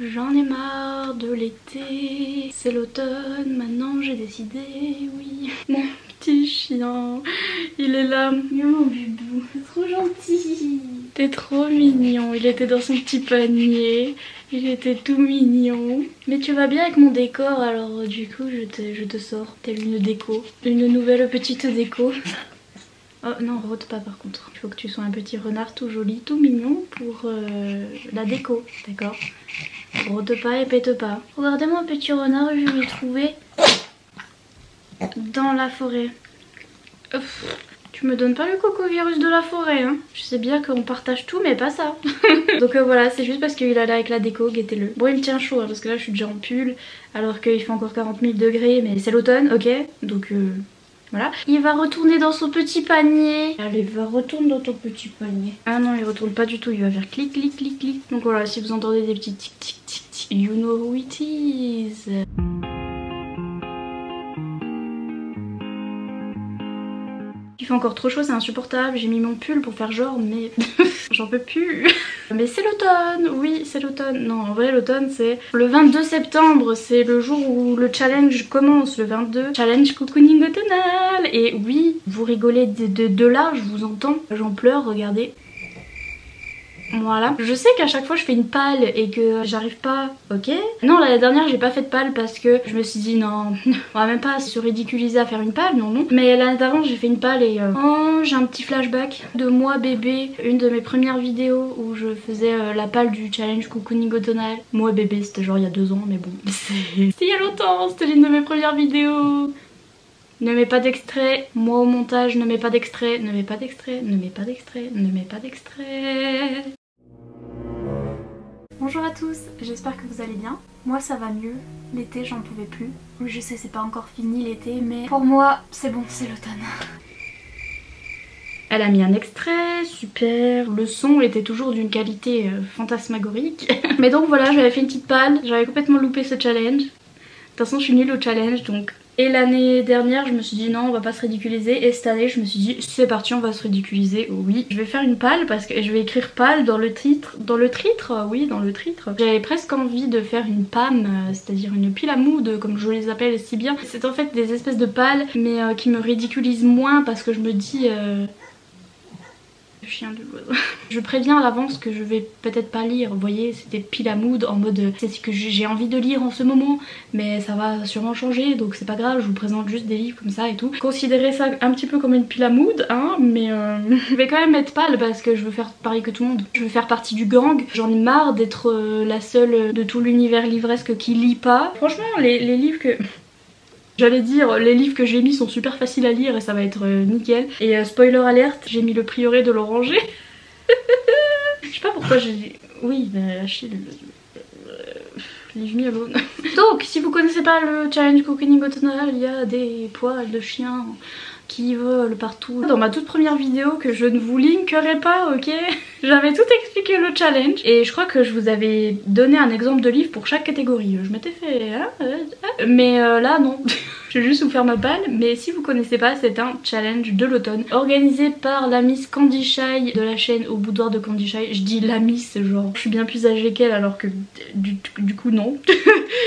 J'en ai marre de l'été, c'est l'automne, maintenant j'ai décidé, oui. Mon petit chien, il est là. Mon bibou, c'est trop gentil. T'es trop mignon, il était dans son petit panier, il était tout mignon. Mais tu vas bien avec mon décor, alors du coup je te sors telle une déco, une nouvelle petite déco. Oh non, rôde pas par contre. Il faut que tu sois un petit renard tout joli, tout mignon pour la déco, d'accord? Rôde pas et pète pas. Regardez-moi un petit renard, je l'ai trouvé dans la forêt. Tu me donnes pas le cocovirus de la forêt, hein. Je sais bien qu'on partage tout, mais pas ça. Donc voilà, c'est juste parce qu'il allait avec la déco, guettez-le. Bon, il me tient chaud, hein, parce que là je suis déjà en pull, alors qu'il fait encore 40 000 degrés, mais c'est l'automne, ok? Donc voilà. Il va retourner dans son petit panier. Allez, va retourner dans ton petit panier. Ah non, il retourne pas du tout, il va faire clic, clic, clic, clic. Donc voilà, si vous entendez des petits tic, tic, tic, tic, you know who it is. Il fait encore trop chaud, c'est insupportable. J'ai mis mon pull pour faire genre, mais j'en peux plus. Mais c'est l'automne, oui, c'est l'automne. Non, en vrai, l'automne, c'est le 22 septembre. C'est le jour où le challenge commence, le 22. Challenge cocooning automnal. Et oui, vous rigolez de là, je vous entends. J'en pleure, regardez. Voilà. Je sais qu'à chaque fois je fais une palle et que j'arrive pas, ok. Non, l'année dernière j'ai pas fait de palle parce que je me suis dit non, on va même pas se ridiculiser à faire une palle, non non. Mais l'année d'avant j'ai fait une palle et oh, j'ai un petit flashback de moi bébé. Une de mes premières vidéos où je faisais la palle du challenge cocooning automnal. Moi bébé, c'était genre il y a 2 ans, mais bon. C'était il y a longtemps, c'était l'une de mes premières vidéos. Ne mets pas d'extrait, moi au montage ne mets pas d'extrait, ne mets pas d'extrait, ne mets pas d'extrait, ne mets pas d'extrait. Bonjour à tous, j'espère que vous allez bien. Moi ça va mieux, l'été j'en pouvais plus. Oui je sais c'est pas encore fini l'été mais pour moi c'est bon, c'est l'automne. Elle a mis un extrait, super. Le son était toujours d'une qualité fantasmagorique. Mais donc voilà, j'avais fait une petite palle, j'avais complètement loupé ce challenge. De toute façon je suis nulle au challenge donc... Et l'année dernière je me suis dit non on va pas se ridiculiser, et cette année je me suis dit c'est parti on va se ridiculiser, oui. Je vais faire une palle parce que je vais écrire palle dans le titre, oui dans le titre. J'avais presque envie de faire une PAM, c'est-à-dire une pile à mood comme je les appelle si bien. C'est en fait des espèces de pales mais qui me ridiculisent moins parce que je me dis... chien de l'oiseau. Je préviens à l'avance que je vais peut-être pas lire, vous voyez, c'était pile à mood en mode c'est ce que j'ai envie de lire en ce moment, mais ça va sûrement changer donc c'est pas grave, je vous présente juste des livres comme ça et tout. Considérez ça un petit peu comme une pile à mood, hein, mais je vais quand même être pâle parce que je veux faire pareil que tout le monde. Je veux faire partie du gang, j'en ai marre d'être la seule de tout l'univers livresque qui lit pas. Franchement, les livres que... J'allais dire, les livres que j'ai mis sont super faciles à lire et ça va être nickel. Et spoiler alerte, j'ai mis le prieuré de l'oranger. Je sais pas pourquoi j'ai... Oui, mais Achille... leave me alone. Donc, si vous connaissez pas le challenge cocooning automnal, il y a des poils de chien qui volent partout. Dans ma toute première vidéo que je ne vous linkerai pas, ok, j'avais tout expliqué le challenge et je crois que je vous avais donné un exemple de livre pour chaque catégorie. Je m'étais fait... mais là non. Je vais juste vous faire ma palle, mais si vous connaissez pas, c'est un challenge de l'automne organisé par la Miss Candy Shy de la chaîne Au Boudoir de Candy Shy. Je dis la Miss, genre je suis bien plus âgée qu'elle alors que du coup non.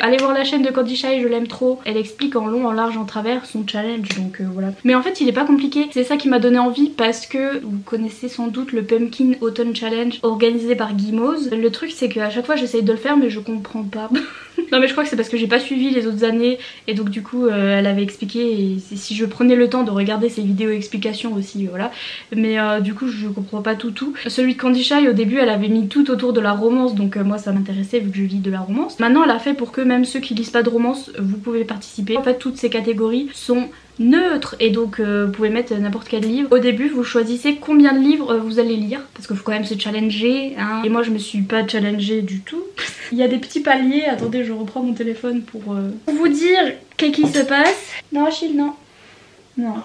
Allez voir la chaîne de Candy Shy, je l'aime trop. Elle explique en long, en large, en travers son challenge, donc voilà. Mais en fait il est pas compliqué, c'est ça qui m'a donné envie parce que vous connaissez sans doute le Pumpkin Autumn Challenge organisé par Gimoz. Le truc c'est qu'à chaque fois j'essaye de le faire mais je comprends pas. Non mais je crois que c'est parce que j'ai pas suivi les autres années et donc du coup elle avait expliqué et si je prenais le temps de regarder ses vidéos explications aussi, voilà. Mais du coup je comprends pas tout. Celui de Candy Shy au début elle avait mis tout autour de la romance donc moi ça m'intéressait vu que je lis de la romance. Maintenant elle a fait pour que même ceux qui lisent pas de romance vous pouvez participer. En fait toutes ces catégories sont neutre et donc vous pouvez mettre n'importe quel livre. Au début vous choisissez combien de livres vous allez lire parce qu'il faut quand même se challenger hein. Et moi je me suis pas challengée du tout. Il y a des petits paliers, attendez je reprends mon téléphone pour vous dire qu'est-ce qui se passe. Non Achille non. Non.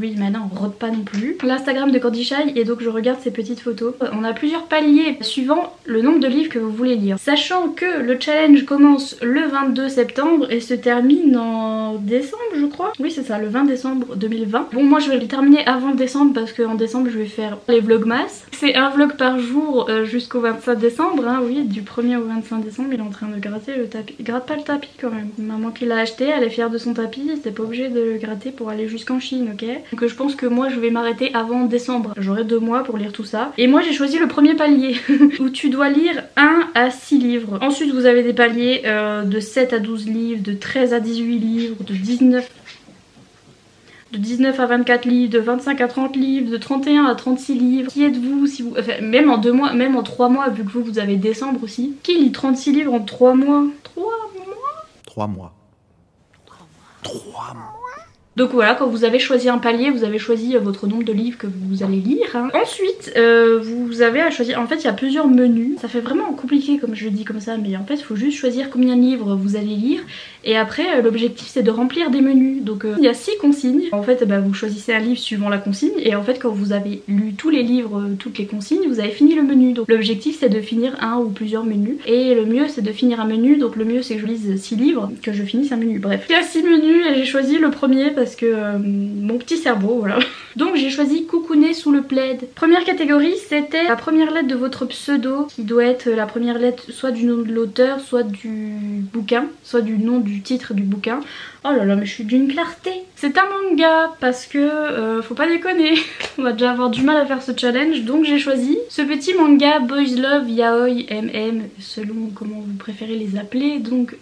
Oui, mais non, on rôde pas non plus. L'Instagram de Candy Shy et donc je regarde ces petites photos. On a plusieurs paliers suivant le nombre de livres que vous voulez lire. Sachant que le challenge commence le 22 septembre et se termine en décembre, je crois. Oui, c'est ça, le 20 décembre 2020. Bon, moi je vais le terminer avant décembre parce qu'en décembre je vais faire les vlogmas. C'est un vlog par jour jusqu'au 25 décembre. Hein, oui, du 1er au 25 décembre, il est en train de gratter le tapis. Il gratte pas le tapis quand même. Maman qui l'a acheté, elle est fière de son tapis. C'était pas obligé de le gratter pour aller jusqu'en Chine, ok? Donc je pense que moi je vais m'arrêter avant décembre. J'aurai 2 mois pour lire tout ça. Et moi j'ai choisi le premier palier où tu dois lire 1 à 6 livres. Ensuite vous avez des paliers de 7 à 12 livres, de 13 à 18 livres, de 19 à 24 livres, de 25 à 30 livres, de 31 à 36 livres. Qui êtes-vous si vous... Enfin, même en 2 mois, même en 3 mois, vu que vous avez décembre aussi. Qui lit 36 livres en 3 mois? 3 mois? 3 mois. 3 mois. Donc voilà, quand vous avez choisi un palier, vous avez choisi votre nombre de livres que vous allez lire. Hein. Ensuite, vous avez à choisir... En fait, il y a plusieurs menus. Ça fait vraiment compliqué comme je le dis comme ça, mais en fait, il faut juste choisir combien de livres vous allez lire. Et après, l'objectif, c'est de remplir des menus. Donc, il y a 6 consignes. En fait, vous choisissez un livre suivant la consigne. Et en fait, quand vous avez lu tous les livres, toutes les consignes, vous avez fini le menu. Donc, l'objectif, c'est de finir un ou plusieurs menus. Et le mieux, c'est de finir un menu. Donc, le mieux, c'est que je lise 6 livres, que je finisse un menu. Bref, il y a 6 menus et j'ai choisi le premier parce que mon petit cerveau, voilà. Donc j'ai choisi Coucouner sous le plaid. Première catégorie, c'était la première lettre de votre pseudo, qui doit être la première lettre soit du nom de l'auteur, soit du bouquin, soit du nom du titre du bouquin. Oh là là, mais je suis d'une clarté. C'est un manga parce que faut pas déconner. On va déjà avoir du mal à faire ce challenge, donc j'ai choisi ce petit manga Boys Love Yaoi MM, selon comment vous préférez les appeler, donc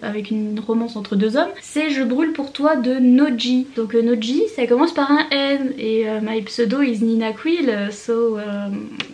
avec une romance entre 2 hommes. C'est Je brûle pour toi de Noji. Donc Noji, ça commence par un N et my pseudo is Nina Quill, so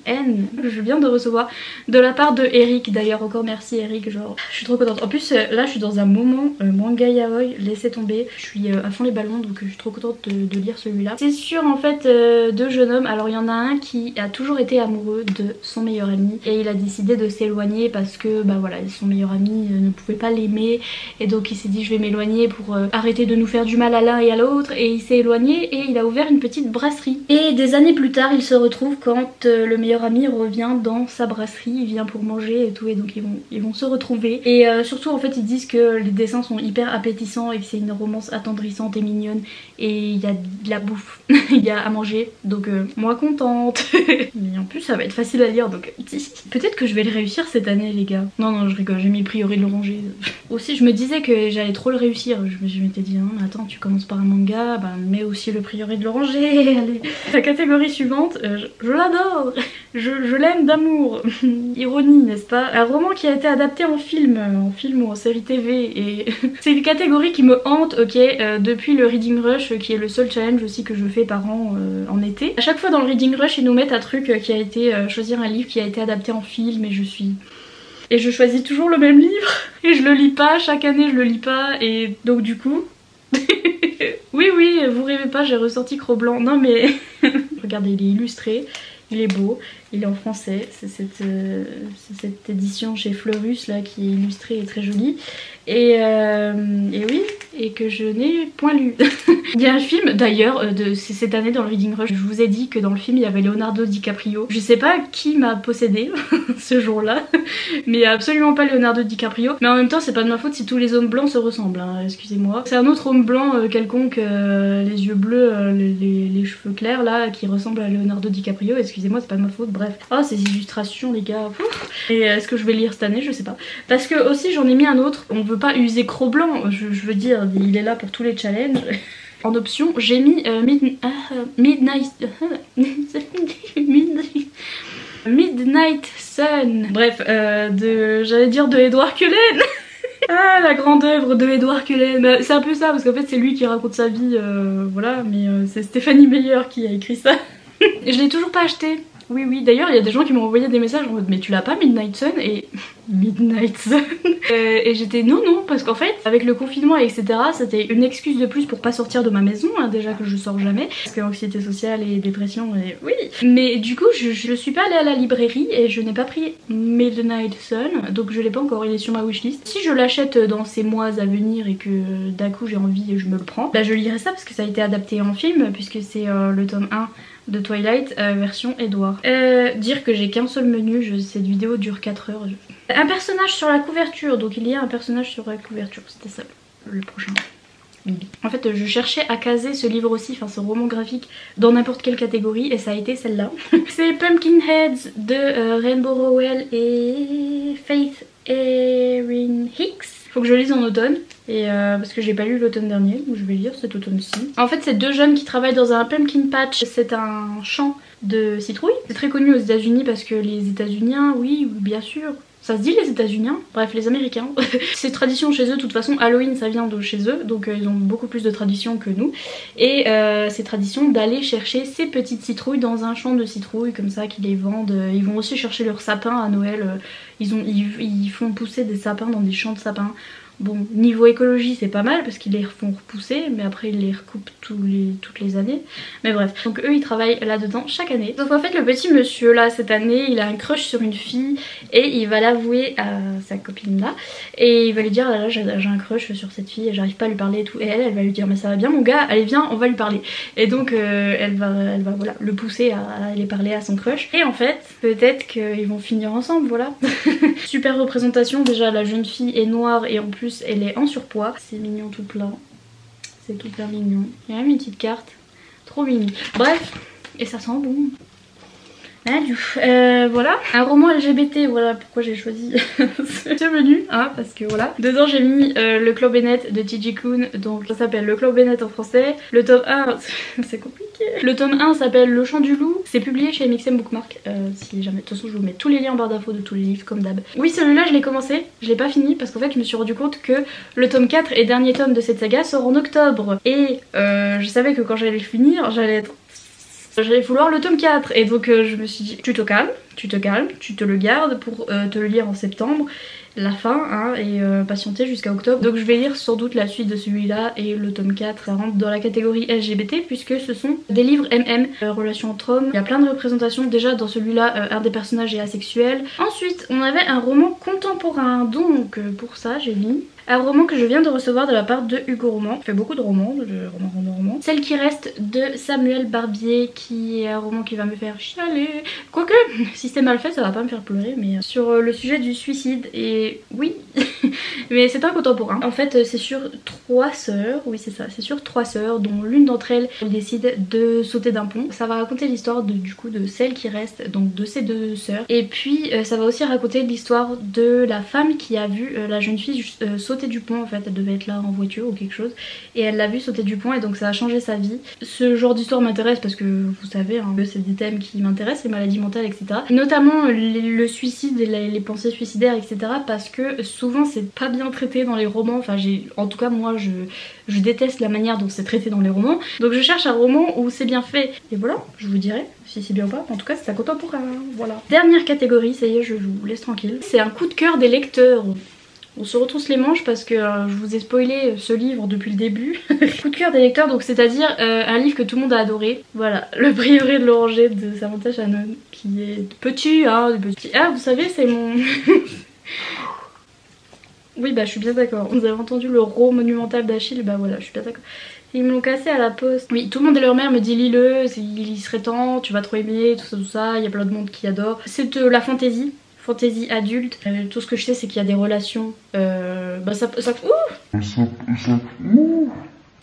N. Je viens de recevoir de la part de Eric, d'ailleurs encore merci Eric, genre je suis trop contente. En plus là je suis dans un moment manga yaoi, laissez tomber, je suis à fond les ballons donc je suis trop contente de lire celui-là. C'est sur en fait 2 jeunes hommes, alors il y en a un qui a toujours été amoureux de son meilleur ami et il a décidé de s'éloigner parce que voilà, son meilleur ami ne pouvait pas l'aimer et donc il s'est dit je vais m'éloigner pour arrêter de nous faire du mal à l'un et à l'autre, et il s'est éloigné et il a ouvert une petite brasserie. Et des années plus tard il se retrouve quand le meilleur ami revient dans sa brasserie, il vient pour manger et tout, et donc ils vont se retrouver et surtout en fait ils disent que les dessins sont hyper appétissants et que c'est une romance attendrissante et mignonne et il y a de la bouffe, il y a à manger, donc moi contente. Mais en plus ça va être facile à lire, donc peut-être que je vais le réussir cette année les gars. Non je rigole, j'ai mis le Prieuré de l'Oranger. Aussi je me disais que j'allais trop le réussir, je m'étais dit non mais attends, tu commences par un manga, mets aussi le Prieuré de l'Oranger. Allez. La catégorie suivante, je l'adore, je l'aime d'amour. Ironie n'est-ce pas? Un roman qui a été adapté en film ou en série TV, et c'est une catégorie qui me hante, ok, depuis le Reading Rush, qui est le seul challenge aussi que je fais par an en été. À chaque fois dans le Reading Rush ils nous mettent un truc qui a été choisir un livre qui a été adapté en film, et je choisis toujours le même livre et je le lis pas, chaque année je le lis pas, et donc du coup oui vous rêvez pas, j'ai ressorti Cro-Blanc. Non mais regardez, il est illustré, il est beau, il est en français, c'est cette édition chez Fleurus là qui est illustrée et très jolie, et oui, et que je n'ai point lu. Il y a un film d'ailleurs, c'est cette année dans le Reading Rush, je vous ai dit que dans le film il y avait Leonardo DiCaprio. Je sais pas qui m'a possédé ce jour-là, mais absolument pas Leonardo DiCaprio. Mais en même temps c'est pas de ma faute si tous les hommes blancs se ressemblent, hein, excusez-moi. C'est un autre homme blanc quelconque, les yeux bleus, les cheveux clairs là, qui ressemble à Leonardo DiCaprio, excusez-moi, c'est pas de ma faute, bref. Oh ces illustrations les gars. Et est-ce que je vais lire cette année? Je sais pas. Parce que aussi j'en ai mis un autre, on veut pas user Cro-Blanc, je veux dire, il est là pour tous les challenges. En option, j'ai mis Midnight Sun. Bref, j'allais dire de Édouard Cullen. Ah, la grande œuvre de Édouard Cullen. C'est un peu ça, parce qu'en fait c'est lui qui raconte sa vie, voilà, mais c'est Stéphanie Meyer qui a écrit ça. Je l'ai toujours pas acheté. Oui, d'ailleurs il y a des gens qui m'ont envoyé des messages en mode mais tu l'as pas Midnight Sun, et Midnight Sun. Et j'étais non parce qu'en fait avec le confinement etc c'était une excuse de plus pour pas sortir de ma maison, hein, déjà que je sors jamais parce que anxiété sociale et dépression et oui. Mais du coup je suis pas allée à la librairie et je n'ai pas pris Midnight Sun, donc je l'ai pas encore, il est sur ma wishlist. Si je l'achète dans ces mois à venir et que d'un coup j'ai envie et je me le prends, bah je lirai ça parce que ça a été adapté en film puisque c'est le tome 1 de Twilight version Edward. Dire que j'ai qu'un seul menu, cette vidéo dure 4 heures. Un personnage sur la couverture, donc il y a un personnage sur la couverture, c'était ça le prochain. En fait je cherchais à caser ce livre aussi, enfin ce roman graphique dans n'importe quelle catégorie et ça a été celle-là. C'est Pumpkinheads de Rainbow Rowell et Faith Erin Hicks. Faut que je lise en automne et parce que j'ai pas lu l'automne dernier, donc je vais lire cet automne-ci. En fait c'est deux jeunes qui travaillent dans un pumpkin patch, c'est un champ de citrouilles. C'est très connu aux États-Unis parce que les États-Uniens, oui bien sûr. Ça se dit les États-Uniens, bref les Américains. C'est tradition chez eux, de toute façon Halloween ça vient de chez eux, donc ils ont beaucoup plus de traditions que nous. Et c'est tradition d'aller chercher ces petites citrouilles dans un champ de citrouilles comme ça qu'ils les vendent. Ils vont aussi chercher leurs sapins à Noël, ils font pousser des sapins dans des champs de sapins. Bon, niveau écologie c'est pas mal parce qu'ils les font repousser, mais après ils les recoupent toutes les années. Mais bref, donc eux ils travaillent là-dedans chaque année. Donc en fait le petit monsieur là cette année il a un crush sur une fille et il va l'avouer à sa copine là. Et il va lui dire ah là j'ai un crush sur cette fille et j'arrive pas à lui parler et tout. Et elle va lui dire mais ça va bien mon gars, allez viens on va lui parler. Et donc elle va voilà, le pousser à aller parler à son crush. Et en fait peut-être qu'ils vont finir ensemble, voilà. Super représentation, déjà la jeune fille est noire et en plus elle est en surpoids. C'est mignon tout plein. C'est hyper mignon. Il y a même une petite carte. Trop mignon. Bref, et ça sent bon. Adieu. Voilà, un roman LGBT, voilà pourquoi j'ai choisi ce menu, hein, parce que voilà. Dedans j'ai mis le Clos Bennett de T.J. Klune, donc ça s'appelle le Clos Bennett en français. Le tome 1, c'est compliqué. Le tome 1 s'appelle Le Chant du Loup, c'est publié chez MXM Bookmark, si jamais, de toute façon je vous mets tous les liens en barre d'infos de tous les livres comme d'hab. Oui celui-là je l'ai commencé, je l'ai pas fini parce qu'en fait je me suis rendu compte que le tome 4 et dernier tome de cette saga sort en octobre. Et je savais que quand j'allais le finir, j'allais vouloir le tome 4 et donc je me suis dit tu te calmes, tu te le gardes pour te le lire en septembre, la fin hein, et patienter jusqu'à octobre. Donc je vais lire sans doute la suite de celui-là et le tome 4 ça rentre dans la catégorie LGBT puisque ce sont des livres MM, relations entre hommes. Il y a plein de représentations, déjà dans celui-là un des personnages est asexuel. Ensuite on avait un roman contemporain, donc pour ça j'ai mis un roman que je viens de recevoir de la part de Hugo Roman. Il fait beaucoup de romans, romans. Celle qui reste de Samuel Barbier, qui est un roman qui va me faire chialer. Quoique, si c'est mal fait, ça va pas me faire pleurer, mais sur le sujet du suicide. Et oui, mais c'est un contemporain. En fait, c'est sur 3 sœurs, oui c'est ça, c'est sur 3 sœurs, dont l'une d'entre elles décide de sauter d'un pont. Ça va raconter l'histoire du coup de celle qui reste, donc de ces 2 sœurs. Et puis ça va aussi raconter l'histoire de la femme qui a vu la jeune fille sauter du pont. En fait elle devait être là en voiture ou quelque chose et elle l'a vu sauter du pont et donc ça a changé sa vie. Ce genre d'histoire m'intéresse parce que vous savez hein, c'est des thèmes qui m'intéressent, les maladies mentales etc. Notamment le suicide et les pensées suicidaires etc. parce que souvent c'est pas bien traité dans les romans, enfin en tout cas moi je déteste la manière dont c'est traité dans les romans, donc je cherche un roman où c'est bien fait et voilà, je vous dirai si c'est bien ou pas, en tout cas c'est un contemporain, voilà. Dernière catégorie, ça y est je vous laisse tranquille, c'est un coup de cœur des lecteurs. On se retrousse les manches parce que je vous ai spoilé ce livre depuis le début. Coup de cœur des lecteurs, donc c'est-à-dire un livre que tout le monde a adoré. Voilà, Le Prieuré de l'Oranger de Samantha Shannon, qui est petit, hein, petit. Ah, vous savez, c'est mon... Oui, bah je suis bien d'accord. Vous avez entendu le ro monumental d'Achille, bah voilà, je suis bien d'accord. Ils me l'ont cassé à la poste. Oui, tout le monde et leur mère me dit lis-le, il serait temps, tu vas trop aimer, tout ça, il y a plein de monde qui adore. C'est de la fantaisie adulte. Tout ce que je sais c'est qu'il y a des relations. Bah ça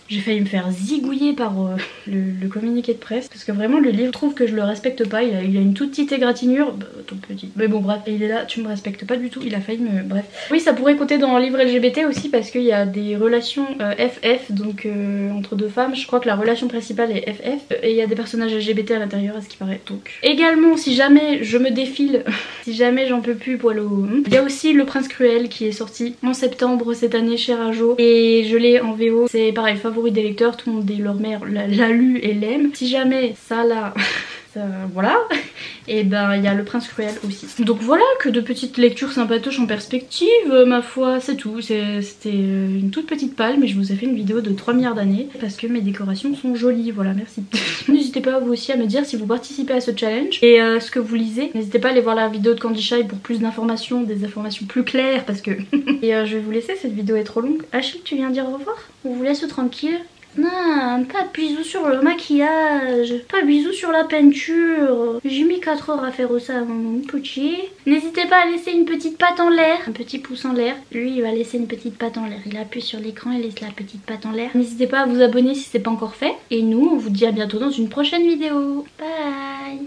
j'ai failli me faire zigouiller par le communiqué de presse parce que vraiment le livre, je trouve que je le respecte pas. Il a une toute petite égratignure, bah, toute petite. Mais bon bref, il est là, tu me respectes pas du tout. Il a failli me... Bref. Oui ça pourrait compter dans un livre LGBT aussi parce qu'il y a des relations FF, donc entre 2 femmes. Je crois que la relation principale est FF et il y a des personnages LGBT à l'intérieur à ce qui paraît. Donc également si jamais je me défile, si jamais j'en peux plus poil au... Il y a aussi Le Prince Cruel qui est sorti en septembre cette année chez Rajo et je l'ai en VO. C'est pareil, favori des lecteurs, tout le monde et leur mère l'a lu et l'aime. Si jamais ça là voilà. Et ben il y a Le Prince Cruel aussi. Donc voilà, que de petites lectures sympatoches en perspective, ma foi c'est tout. C'était une toute petite palle, mais je vous ai fait une vidéo de 3 milliards d'années parce que mes décorations sont jolies, voilà, merci. N'hésitez pas vous aussi à me dire si vous participez à ce challenge et ce que vous lisez. N'hésitez pas à aller voir la vidéo de Candy Shy pour plus d'informations, des informations plus claires parce que... Et je vais vous laisser, cette vidéo est trop longue. Achille, tu viens dire au revoir? On vous laisse tranquille. Non, pas de bisous sur le maquillage, pas de bisous sur la peinture. J'ai mis 4 heures à faire ça, mon petit. N'hésitez pas à laisser une petite patte en l'air, un petit pouce en l'air. Lui, il va laisser une petite patte en l'air. Il appuie sur l'écran et laisse la petite patte en l'air. N'hésitez pas à vous abonner si c'est pas encore fait. Et nous, on vous dit à bientôt dans une prochaine vidéo. Bye.